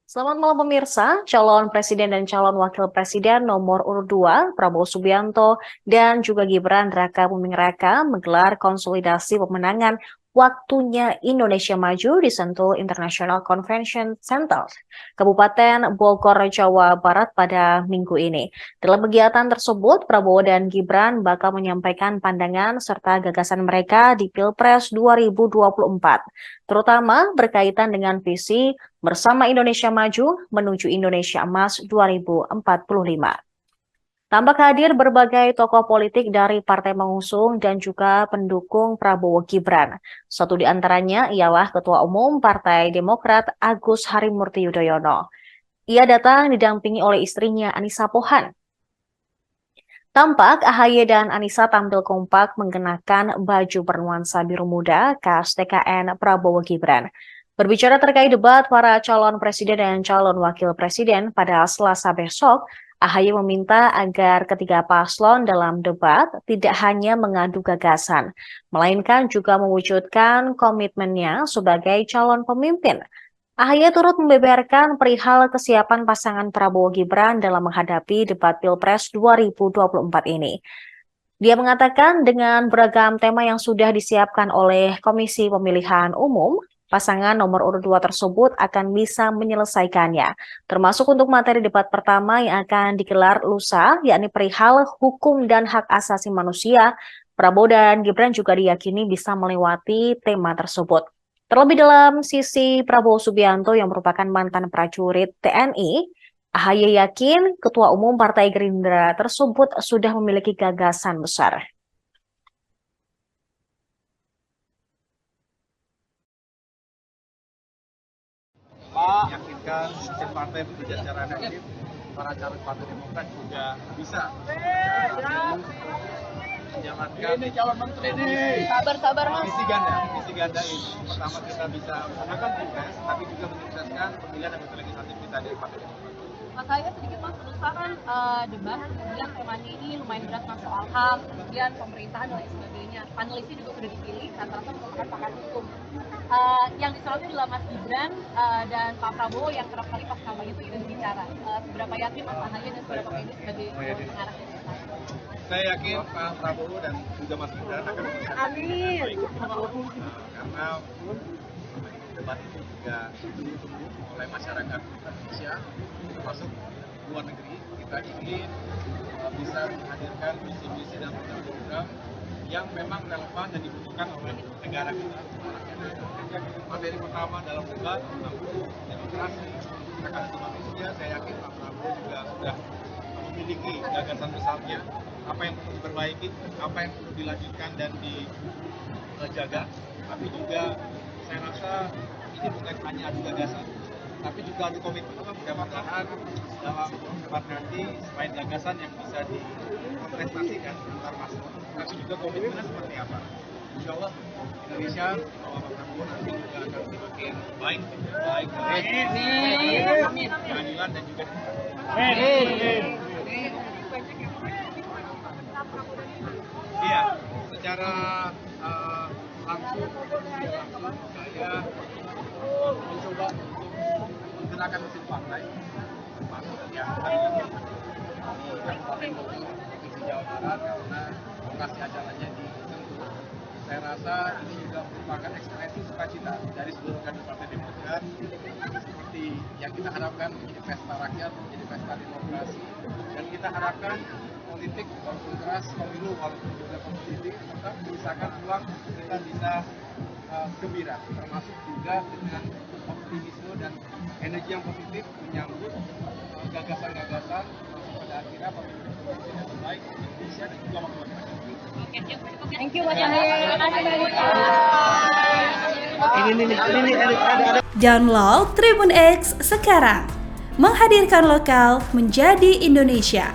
Selamat malam pemirsa, calon presiden dan calon wakil presiden nomor urut 2, Prabowo Subianto dan juga Gibran Raka Buming Raka menggelar konsolidasi pemenangan waktunya Indonesia Maju di Sentul International Convention Center, Kabupaten Bogor, Jawa Barat pada minggu ini. Dalam kegiatan tersebut, Prabowo dan Gibran bakal menyampaikan pandangan serta gagasan mereka di Pilpres 2024, terutama berkaitan dengan visi Bersama Indonesia Maju menuju Indonesia Emas 2045. Tampak hadir berbagai tokoh politik dari partai pengusung dan juga pendukung Prabowo Gibran. Satu di antaranya ialah Ketua Umum Partai Demokrat Agus Harimurti Yudhoyono. Ia datang didampingi oleh istrinya Anissa Pohan. Tampak AHY dan Anissa tampil kompak mengenakan baju bernuansa biru muda khas TKN Prabowo Gibran. Berbicara terkait debat para calon presiden dan calon wakil presiden pada Selasa besok, AHY meminta agar ketiga paslon dalam debat tidak hanya mengadu gagasan, melainkan juga mewujudkan komitmennya sebagai calon pemimpin. AHY turut membeberkan perihal kesiapan pasangan Prabowo Gibran dalam menghadapi debat Pilpres 2024 ini. Dia mengatakan dengan beragam tema yang sudah disiapkan oleh Komisi Pemilihan Umum, pasangan nomor urut 2 tersebut akan bisa menyelesaikannya, termasuk untuk materi debat pertama yang akan digelar lusa, yakni perihal hukum dan hak asasi manusia. Prabowo dan Gibran juga diyakini bisa melewati tema tersebut. Terlebih dalam sisi Prabowo Subianto yang merupakan mantan prajurit TNI, AHY yakin Ketua Umum Partai Gerindra tersebut sudah memiliki gagasan besar. Meyakinkan sistem partai bekerja secara efektif, para calon partai Demokrat juga bisa menjalankan ini calon menteri ini. Sabar mas. Misi ganda ini. Pertama kita bisa menggunakan pilpres, tapi juga menyukseskan pemilihan anggota legislatif kita dari partai Demokrat. Mas saya sedikit mas, kan debat, kemudian temanya ini lumayan berat mas soal HAM, kemudian pemerintahan dan lain sebagainya. Panelisnya juga sudah dipilih, rata-rata merupakan pakar hukum. Yang disoroti adalah Mas Gibran dan Pak Prabowo yang kerap kali pas kampanye itu bicara. Seberapa yakin Mas AHY dan seberapa ini sebagai pengarah dari Saya yakin Pak Prabowo dan juga Mas Gibran akan Amin. Karena debat itu juga ditunggu oleh masyarakat Indonesia, termasuk luar negeri. Kita ingin bisa menghadirkan visi-visi dan program-program yang memang relevan dan dibutuhkan oleh negara kita. Materi pertama dalam debat tentang demokrasi, hak asasi manusia, saya yakin Pak Prabowo juga sudah memiliki gagasan besarnya, apa yang perlu diperbaiki, apa yang perlu dilanjutkan dan dijaga. Tapi juga saya rasa ini bukan hanya adu gagasan, tapi juga adu komitmen. Mudah-mudahan dalam debat nanti selain gagasan yang bisa diprestasikan antar paslon, tapi juga komitmennya seperti apa. Insya Allah Indonesia bahwa Pak Prabowo nanti juga akan semakin baik keadilan dan juga iya, secara langsung saya mencoba untuk menggerakkan mesin partai yang hari ini di Kabupaten Bogor, Provinsi Jawa Barat, karena lokasi acaranya di Sentul. Saya rasa ini juga merupakan ekspresi sukacita dari seluruh kader Partai Demokrat, seperti yang kita harapkan menjadi pesta rakyat, menjadi pesta demokrasi, dan kita harapkan politik walaupun keras, pemilu walaupun juga kompetitif, tetap menyisakan ruang kita bisa gembira, termasuk juga dengan optimisme dan energi yang positif menyambut gagasan-gagasan pada akhirnya pemilu yang terbaik Indonesia dan juga wakil rakyat. Thank you Mas AHY. Ini ada. Download Tribun X sekarang, menghadirkan lokal menjadi Indonesia.